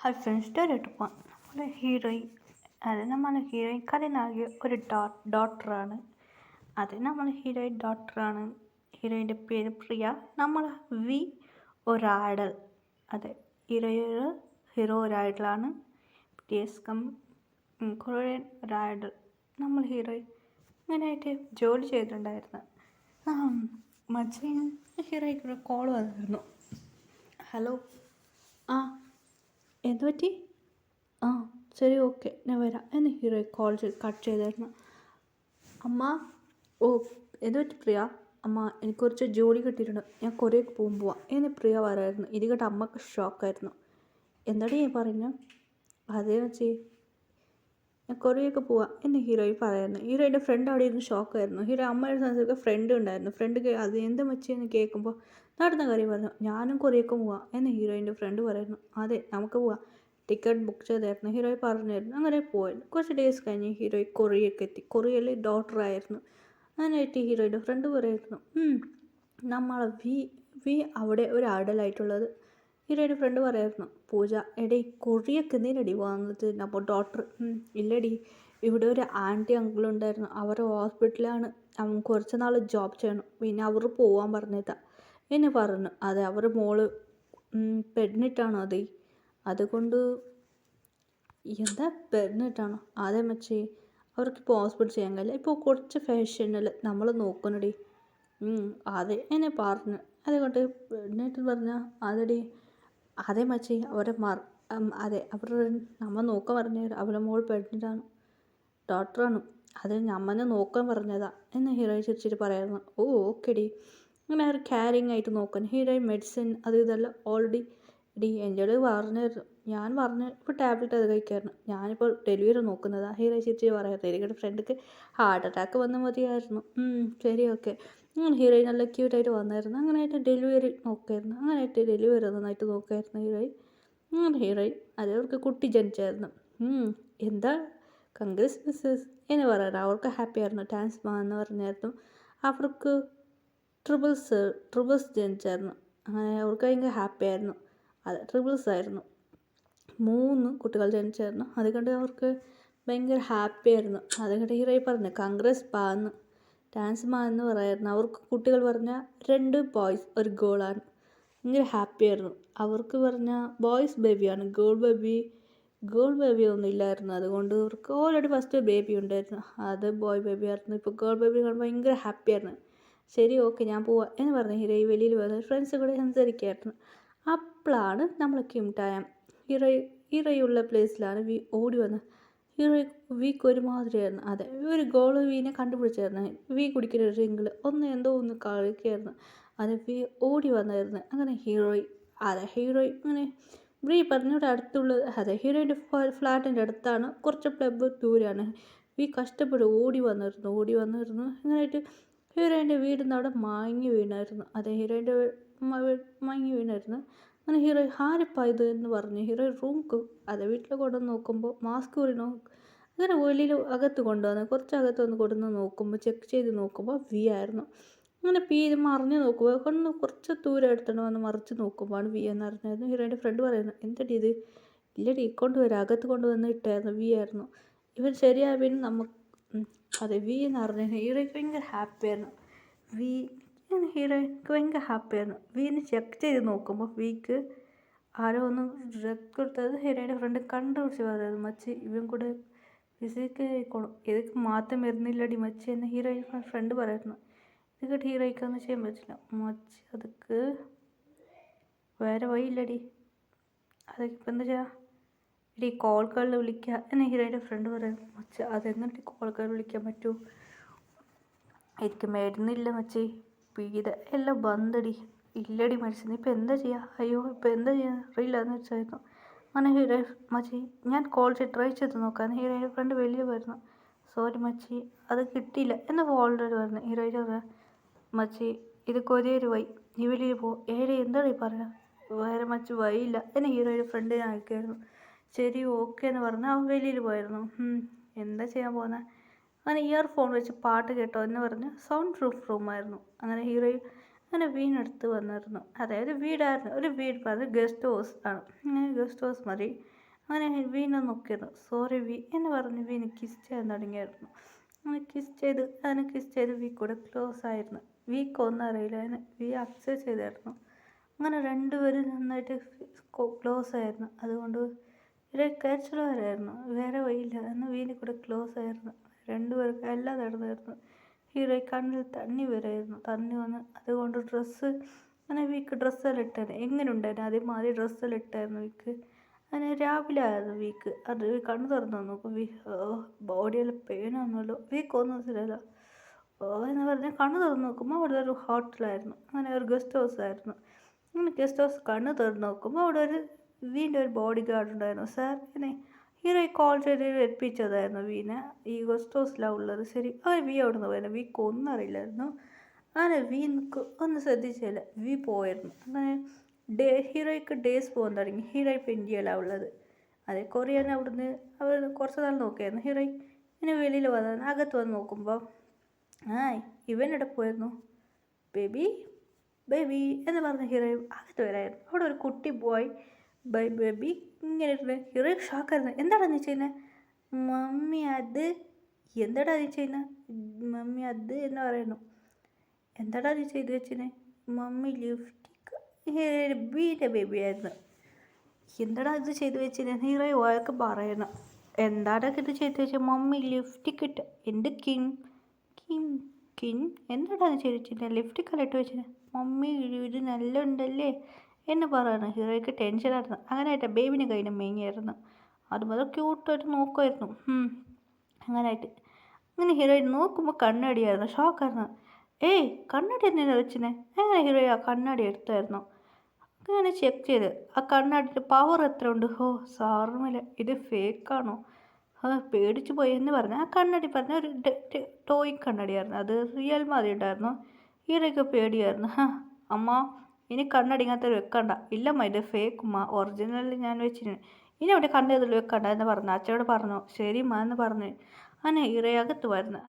Hi friends direct പോവാം. നമ്മളെ heroine കഥനാകിയ ഒരു ഡോക്ടറാണ്. ഹീറോയിൻ്റെ പേര് പ്രിയ. നമ്മൾ വി ഒരാടൽ. അതെ, ഹീറോ ഒരാടലാണ്. കൊറിയൻ ഒരാടൽ. നമ്മൾ ഹീറോയിൻ ഇങ്ങനെയായിട്ട് ജോലി ചെയ്തിട്ടുണ്ടായിരുന്നു. മച്ചി ഹീറോയ്ക്കൊരു കോൾ വന്നിരുന്നു. ഹലോ, ആ എന്ത് പറ്റി? ആ ശരി, ഓക്കെ, ഞാൻ വരാം എന്ന് ഹീറോ കോൾ കട്ട് ചെയ്തായിരുന്നു. അമ്മ, ഓ എന്ത് പറ്റി പ്രിയ? അമ്മ, എനിക്ക് കുറച്ച് ജോലി കിട്ടിയിട്ടുണ്ട്, ഞാൻ കൊറിയക്ക് പോവാം എന്ന് പ്രിയ പറയായിരുന്നു. ഇത് കേട്ട് അമ്മക്ക് ഷോക്കായിരുന്നു. എന്താടി ഞാൻ പറഞ്ഞു? അതേ വെച്ചേ, ഞാൻ കൊറിയക്ക് പോവാം എന്ന് ഹീറോയി പറയായിരുന്നു. ഹീറോയുടെ ഫ്രണ്ട് അവിടെ ഇരുന്ന് ഷോക്കായിരുന്നു. ഹീറോ അമ്മയുടെ സംസാരിക്കാൻ ഫ്രണ്ട് ഉണ്ടായിരുന്നു. ഫ്രണ്ട് അത് എന്ത് വെച്ചെന്ന് കേൾക്കുമ്പോൾ നടന്ന കാര്യം പറഞ്ഞു. ഞാനും കൊറിയക്ക് പോവാം എന്ന് ഹീറോയിൻ്റെ ഫ്രണ്ട് പറയുന്നു. അതെ, നമുക്ക് പോവാം, ടിക്കറ്റ് ബുക്ക് ചെയ്തായിരുന്നു ഹീറോയി പറഞ്ഞായിരുന്നു. അങ്ങനെ പോയായിരുന്നു. കുറച്ച് ഡേയ്സ് കഴിഞ്ഞ് ഹീറോയി കൊറിയക്ക് എത്തി. കൊറിയയിൽ ഡോക്ടറായിരുന്നു. അങ്ങനെയായിട്ട് ഹീറോയുടെ ഫ്രണ്ട് പറയായിരുന്നു, നമ്മൾ വി അവിടെ ഒരു ആടലായിട്ടുള്ളത്. ഹീറോയുടെ ഫ്രണ്ട് പറയായിരുന്നു, പൂജ എടേ കൊറിയക്ക് എന്തിനടി വന്നത്? അപ്പോൾ ഡോക്ടർ, ഇല്ലടി, ഇവിടെ ഒരു ആൻറ്റി അങ്കിളുണ്ടായിരുന്നു, അവർ ഹോസ്പിറ്റലാണ്, അവൻ കുറച്ച് നാൾ ജോബ് ചെയ്യണം, പിന്നെ അവർ പോവാൻ പറഞ്ഞതാ എന്ന് പറഞ്ഞു. അതെ, അവർ മോള് പെഡ്നിട്ടാണോ? അതെ, അതുകൊണ്ട് എന്താ പെഡ്നിട്ടാണോ? അതേ മച്ചി, അവർക്കിപ്പോൾ ഹോസ്പിറ്റൽ ചെയ്യാൻ കഴിയില്ല, ഇപ്പോൾ കുറച്ച് ഫാഷനിൽ നമ്മൾ നോക്കണടി. അതെ എന്നെ പറഞ്ഞു. അതുകൊണ്ട് പെഡ്നിട്ട് പറഞ്ഞാൽ അതടി. അതേ മച്ചി, അതെ, അവർ നമ്മൾ നോക്കാൻ പറഞ്ഞത് അവരുടെ മോൾ പെഡ്നിട്ടാണ്, ഡോക്ടറാണ്, അത് നമ്മനെ നോക്കാൻ പറഞ്ഞതാ എന്ന് ഹീറോയി ചിരിച്ചിട്ട് പറയായിരുന്നു. ഓ ഓക്കെടി, അങ്ങനെ അവർ ക്യാരിങ് ആയിട്ട് നോക്കാൻ. ഹീറോയി മെഡിസിൻ അത് ഇതെല്ലാം ഓൾറെഡി എൻ്റെ പറഞ്ഞായിരുന്നു. ഞാൻ ഇപ്പോൾ ടാബ്ലറ്റ് അത് കഴിക്കായിരുന്നു, ഞാനിപ്പോൾ ഡെലിവറി നോക്കുന്നതാണ്. ഹീറോയി ചിരിച്ച് പറയായിരുന്നു. എനിക്കൊരു ഫ്രണ്ടിക്ക് ഹാർട്ട് അറ്റാക്ക് വന്നാൽ മതിയായിരുന്നു. ശരി, ഓക്കെ. ഹീറോയി നല്ല ക്യൂട്ടായിട്ട് വന്നായിരുന്നു. അങ്ങനെയായിട്ട് ഡെലിവറി നോക്കായിരുന്നു. അങ്ങനെയായിട്ട് ഡെലിവറി നന്നായിട്ട് നോക്കായിരുന്നു ഹീറോയി. അത് അവർക്ക് കുട്ടി ജനിച്ചായിരുന്നു. എന്താ കൺഗ്രസ് മിസ്സസ് എന്ന് പറയാറ്. അവർക്ക് ഹാപ്പി ആയിരുന്നു. താങ്ക്സ് മാ എന്ന് പറഞ്ഞായിരുന്നു. അവർക്ക് ട്രിപ്പിൾസ് ജനിച്ചായിരുന്നു. അങ്ങനെ അവർക്ക് ഭയങ്കര ഹാപ്പി ആയിരുന്നു. അത് ട്രിപ്പിൾസ് ആയിരുന്നു. 3 കുട്ടികൾ ജനിച്ചായിരുന്നു. അതുകൊണ്ട് അവർക്ക് ഭയങ്കര ഹാപ്പി ആയിരുന്നു. അതുകൊണ്ട് ഹീറോയി പറഞ്ഞു, കൺഗ്രസ് പാ എന്ന്, ഡാൻസ് മാ എന്ന് പറയായിരുന്നു. അവർക്ക് കുട്ടികൾ പറഞ്ഞാൽ 2 ബോയ്സ് 1 ഗേളാണ്. ഭയങ്കര ഹാപ്പി ആയിരുന്നു. അവർക്ക് പറഞ്ഞാൽ ബോയ്സ് ബേബിയാണ്, ഗേൾ ബേബി ഒന്നും ഇല്ലായിരുന്നു. അതുകൊണ്ട് അവർക്ക് ഓൾറെഡി ഫസ്റ്റ് ബേബി ഉണ്ടായിരുന്നു, അത് ബോയ് ബേബി ആയിരുന്നു. ഇപ്പോൾ ഗേൾ ബേബി കാണുമ്പോൾ ഭയങ്കര ഹാപ്പി ആയിരുന്നു. ശരി, ഓക്കെ, ഞാൻ പോവാം എന്ന് പറഞ്ഞ് ഹീറോയി വെളിയിൽ വന്ന് ഫ്രണ്ട്സ് കൂടെ സംസാരിക്കുകയായിരുന്നു. അപ്പോഴാണ് നമ്മൾ കിംടായം ഹീറോയുള്ള പ്ലേസിലാണ് വി ഓടി വന്നത്. വീക്ക് ഒരുമാതിരിയായിരുന്നു. അതെ, ഒരു ഗോള് വീനെ കണ്ടുപിടിച്ചായിരുന്നു. വി കുടിക്കുന്ന ഒരു റിങ്കിൾ എന്തോ ഒന്ന് കളിക്കുകയായിരുന്നു. അത് വി ഓടി വന്നായിരുന്നു. അങ്ങനെ ഹീറോയി അങ്ങനെ വി പറഞ്ഞിവിടെ അടുത്തുള്ളത്. അതെ, ഹീറോയിൻ്റെ ഫ്ലാറ്റിൻ്റെ അടുത്താണ്, കുറച്ച് ക്ലബ്ബ് ദൂരെയാണ്. വി കഷ്ടപ്പെട്ട് ഓടി വന്നിരുന്നു. അങ്ങനെയായിട്ട് ഹീറോയിൻ്റെ വീടിന്ന് അവിടെ മയങ്ങി വീണായിരുന്നു. അതെ, ഹീറോയിൻ്റെ മയങ്ങി വീണായിരുന്നു. അങ്ങനെ ഹീറോ ആരിപ്പായത് എന്ന് പറഞ്ഞ് ഹീറോ അതെ വീട്ടിൽ കൊണ്ടുവന്ന് നോക്കുമ്പോൾ മാസ്ക് ഊരി അങ്ങനെ വെളിയിൽ അകത്ത് കൊണ്ടുവന്ന് കുറച്ച് അകത്ത് വന്ന് കൊണ്ടുവന്ന് നോക്കുമ്പോൾ ചെക്ക് ചെയ്ത് നോക്കുമ്പോൾ വി ആയിരുന്നു. അങ്ങനെ ഇത് മറിഞ്ഞ് നോക്കുമ്പോൾ കുറച്ച് ദൂരം എടുത്തോണ്ട് വന്ന് മറിച്ച് നോക്കുമ്പോഴാണ് വി എന്ന് അറിഞ്ഞായിരുന്നു. ഹീറോയിൻ്റെ ഫ്രണ്ട് പറയുന്നു, എന്തടി ഇത്? ഇല്ലടി, കൊണ്ടുവരാം, അകത്ത് കൊണ്ടുവന്ന് ഇട്ടായിരുന്നു, വി ആയിരുന്നു. ഇവൻ ശരിയായ പിന്നെ നമുക്ക് അതെ വി എന്ന് അറിഞ്ഞ ഹീറോയ്ക്ക് ഭയങ്കര ഹാപ്പിയായിരുന്നു. ഹീറോയ്ക്ക് ഭയങ്കര ഹാപ്പിയായിരുന്നു. വീന്ന് ചെക്ക് ചെയ്ത് നോക്കുമ്പോൾ വീക്ക് ആരോ ഒന്ന് ഡ്രഗ് കൊടുത്തത് ഹീറോയുടെ ഫ്രണ്ട് കണ്ടുപിടിച്ച് പറയുന്നത്, മച്ചി ഇവൻ കൂടെ ഫിസിക്ക് ഇതൊക്കെ മാറ്റം വരുന്നില്ലടി മച്ചി എന്ന് ഹീറോയുടെ ഫ്രണ്ട് പറയുന്നു. ഇത് കേട്ട് ഹീറോയ്ക്കൊന്നും ചെയ്യാൻ പറ്റില്ല. മച്ചി അതൊക്കെ വേറെ വഴിയില്ലടി, അതൊക്കെ ഇപ്പം എന്താ ചെയ്യുക? ഇടി കോൾ കാളിൽ വിളിക്കുക എന്ന് ഹീറോയുടെ ഫ്രണ്ട് പറയുന്നു. മച്ചി അതെന്നിട്ട് കോൾ കാളിൽ വിളിക്കാൻ പറ്റൂ? എനിക്ക് മരുന്നില്ല മച്ചി, പീത എല്ലാം ബന്ധടി. ഇല്ലടി മരിച്ചത്, ഇപ്പം എന്താ ചെയ്യുക? അയ്യോ, ഇപ്പം എന്താ ചെയ്യുക അറിയില്ല എന്ന് വെച്ചായിരുന്നു. അങ്ങനെ ഹീറോ മച്ചി ഞാൻ കോൾ ട്രൈ ചെയ്ത് നോക്കാം. ഹീറോയുടെ ഫ്രണ്ട് വലിയ വരുന്നു. സോറി മച്ചി, അത് കിട്ടിയില്ല എന്ന് ഓൾറെഡി പറഞ്ഞു. ഹീറോയുടെ മച്ചി ഇത് കൊരിയൊരു വൈ, നീ വലിയ എന്താണ് ഈ പറയാ? വേറെ മച്ചി വഴിയില്ല എന്ന് ഹീറോയുടെ ഫ്രണ്ടിനെ അയക്കായിരുന്നു. ശരി, ഓക്കെ എന്ന് പറഞ്ഞാൽ അവൻ വെളിയിൽ പോയിരുന്നു. എന്താ ചെയ്യാൻ പോകുന്നത്? അങ്ങനെ ഇയർഫോൺ വെച്ച് പാട്ട് കേട്ടോ എന്ന് പറഞ്ഞ് സൗണ്ട് പ്രൂഫ് റൂമായിരുന്നു. അങ്ങനെ ഹീറോയും അങ്ങനെ വീടിനടുത്ത് വന്നിരുന്നു. അതായത് വീടായിരുന്നു, ഒരു വീട് പറഞ്ഞ് ഗസ്റ്റ് ഹൗസ് ആണ്. അങ്ങനെ ഗസ്റ്റ് ഹൗസ് മതി. അങ്ങനെ വീണെ നോക്കിയിരുന്നു. സോറി വി എന്ന് പറഞ്ഞ് വീണ് കിസ് ചെയ്യാൻ തുടങ്ങിയായിരുന്നു. അങ്ങനെ കിസ് ചെയ്ത് വി കൂടെ ക്ലോസ് ആയിരുന്നു. വിക്ക് ഒന്നും അറിയില്ല, അതിന് വി അക്സെപ്റ്റ് ചെയ്തായിരുന്നു. അങ്ങനെ രണ്ടുപേരും നന്നായിട്ട് ക്ലോസ് ആയിരുന്നു. അതുകൊണ്ട് ഒരു കരച്ചിലായിരുന്നു, വേറെ വഴിയില്ല എന്ന് വീണി കൂടെ ക്ലോസ് ആയിരുന്നു. രണ്ടുപേർക്കും എല്ലാം നടന്നായിരുന്നു. ഹീറോ കണ്ണിൽ തണ്ണി വരായിരുന്നു. തണ്ണി വന്ന് അതുകൊണ്ട് അങ്ങനെ വീക്ക് ഡ്രസ്സെല്ലാം ഇട്ടായിരുന്നു. എങ്ങനെ ഉണ്ടായിരുന്നു അതേമാതിരി ഡ്രസ്സെല്ലാം ഇട്ടായിരുന്നു വീക്ക്. അങ്ങനെ രാവിലെ ആയിരുന്നു വീക്ക്. അത് കണ്ണ് തുറന്നു നോക്കും, ബോഡിയെല്ലാം പെയിനാണല്ലോ. വീക്ക് ഒന്നും മനസ്സിലായില്ല. എന്ന് പറഞ്ഞാൽ കണ്ണ് തുറന്ന് നോക്കുമ്പോൾ അവിടെ ഒരു ഹോട്ടലായിരുന്നു. അങ്ങനെ ഒരു ഗസ്റ്റ് ഹൗസ് ആയിരുന്നു. അങ്ങനെ ഗസ്റ്റ് ഹൗസ് കണ്ണ് തുറന്ന് നോക്കുമ്പോൾ അവിടെ വീണ്ടും ഒരു ബോഡി ഗാർഡ് ഉണ്ടായിരുന്നു. സാർ ഇങ്ങനെ ഹീറോ കോൾ ചെയ്ത് ഏൽപ്പിച്ചതായിരുന്നു വീണ. ഈ ഗസ്റ്റ് ഹൗസിലാണ് ഉള്ളത്. ശരി, അവർ വി അവിടെ നിന്ന് പോയിരുന്നു. വീക്ക് ഒന്നും അറിയില്ലായിരുന്നു. അങ്ങനെ വീക്ക് ഒന്നും ശ്രദ്ധിച്ചില്ല. വി പോയിരുന്നു. അങ്ങനെ ഹീറോയ്ക്ക് ഡേയ്സ് പോകാൻ തുടങ്ങി. ഹീറോ ഇപ്പം ഇന്ത്യയിലാണ് ഉള്ളത്. അതെ, കൊറിയൻ അവിടുന്ന് അവർ കുറച്ച് നാൾ നോക്കിയായിരുന്നു. ഹീറോ ഇങ്ങനെ വെളിയിൽ വന്നു അകത്ത് വന്ന് നോക്കുമ്പോൾ ഇവൻ പോയിരുന്നു. ബേബി ബേബി എന്ന് പറഞ്ഞ ഹീറോ അകത്ത് വരായിരുന്നു. അവിടെ ഒരു കുട്ടി ബോയ് ബേബി ഇങ്ങനെ ഇരുന്ന് ഹീറോ ഷോക്കായിരുന്നു. എന്താടാ നീ ചെയ്യുന്നത്? മമ്മി അത്. എന്താടാ നീ ചെയ്യുന്നത്? മമ്മി അത് എന്ന് പറയുന്നു. എന്താടാ നീ ചെയ്ത് വെച്ചിനെ? മമ്മി ലിഫ്റ്റിക്ക്. ബീൻ്റെ ബേബിയായിരുന്നു. എന്താടാ ഇത് ചെയ്ത് വെച്ചിനെ? ഹീറോ വഴക്ക് പറയുന്നു. എന്താടാ ഇത് ചെയ്ത് വെച്ചാൽ? മമ്മി ലിഫ്റ്റിക്ക് ഇട്ട്. എൻ്റെ കിൻ എന്താടാ നീ ചെയ്ത് വെച്ചിനെ? ലിഫ്റ്റിക്കല്ല ഇട്ട് വെച്ചിനെ. മമ്മി ഇത് നല്ല ഉണ്ടല്ലേ എന്ന് പറയുന്നു. ഹീറോയ്ക്ക് ടെൻഷനായിരുന്നു. അങ്ങനെയായിട്ട് ബേബിനെ കയ്യിൽ മേങ്ങിയായിരുന്നു. അതുപോലെ ക്യൂട്ടായിട്ട് നോക്കുമായിരുന്നു. അങ്ങനെയായിട്ട് അങ്ങനെ ഹീറോയിൻ നോക്കുമ്പോൾ കണ്ണാടിയായിരുന്നു. ഷോക്കായിരുന്നു. കണ്ണാടി എന്തിനാ വെച്ചിനെ? അങ്ങനെ ഹീറോയിൻ ആ കണ്ണാടി എടുത്തായിരുന്നു. അങ്ങനെ ചെക്ക് ചെയ്ത് ആ കണ്ണാടിൻ്റെ പവർ എത്ര ഉണ്ട്? സാറുമില്ല, ഇത് ഫേക്കാണോ? പേടിച്ചു പോയി എന്ന് പറഞ്ഞു. ആ കണ്ണാടി പറഞ്ഞ ഒരു ടോയ് കണ്ണാടിയായിരുന്നു. അത് റിയൽ മാതിരി ഉണ്ടായിരുന്നു. ഹീറോയ്ക്ക് പേടിയായിരുന്നു. അമ്മ ഇനി കണ്ണടി ഇങ്ങനത്തെ വെക്കണ്ട. ഇല്ലമ്മ, ഇത് ഫേക്ക് ഉമ്മ, ഒറിജിനൽ ഞാൻ വെച്ചിരുന്നു. ഇനി അവിടെ കണ്ണതിൽ വെക്കണ്ട എന്ന് പറഞ്ഞു. അച്ഛനോട് പറഞ്ഞു. ശരി മാ എന്ന് പറഞ്ഞു. അങ്ങനെ ഹീറോ അകത്ത് വരുന്നു.